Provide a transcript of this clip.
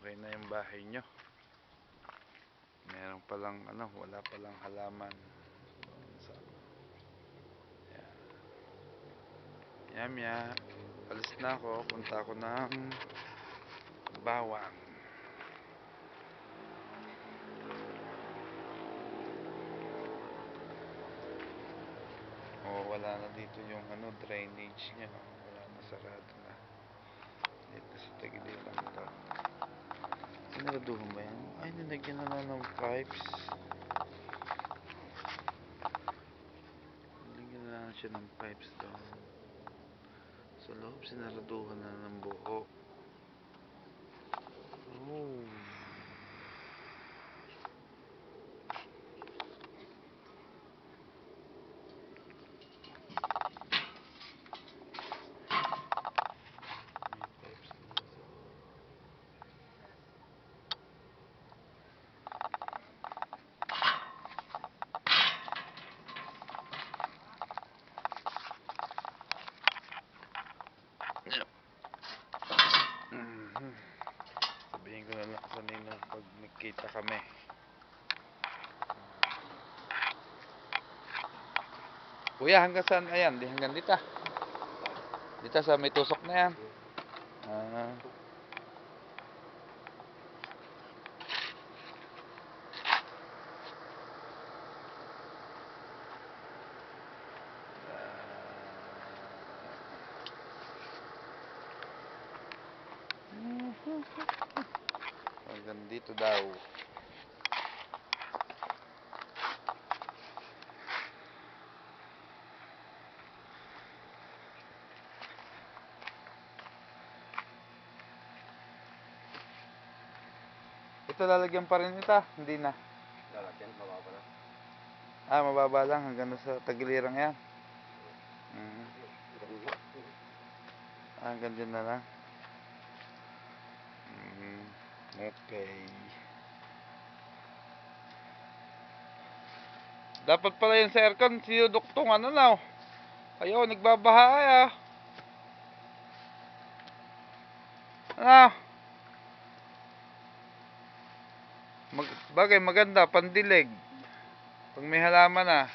okay na yung bahay nyo. Meron palang wala palang halaman. So, yan. Yam. Alis na ako. Punta ako ng Bawang. Wala na dito yung drainage niya. Wala na, sarado na. Dito sa Tagiliran to. Sinaraduhan ba yan? Ay, nilagyan na lang ng pipes. Nilagyan na lang siya ng pipes doon. Sa loob, sinaraduhan na ng buo. Oh. Yep. Sabihin ko na lang kanina pag nagkita kami. Kuya, hanggang saan? Ayan, hanggang dito. Dito sa may tusok na yan. Hanggang dito daw. Ito lalagyan pa rin ito, hindi na. Lalagyan, mababa na. Mababa lang hanggang sa Tagilirang yan. Hanggang dyan na lang. Okay. Dapat pala yung sa aircon, sinuduktong na. Ayaw, nagbabaha bagay maganda, pandilig. Pag may halaman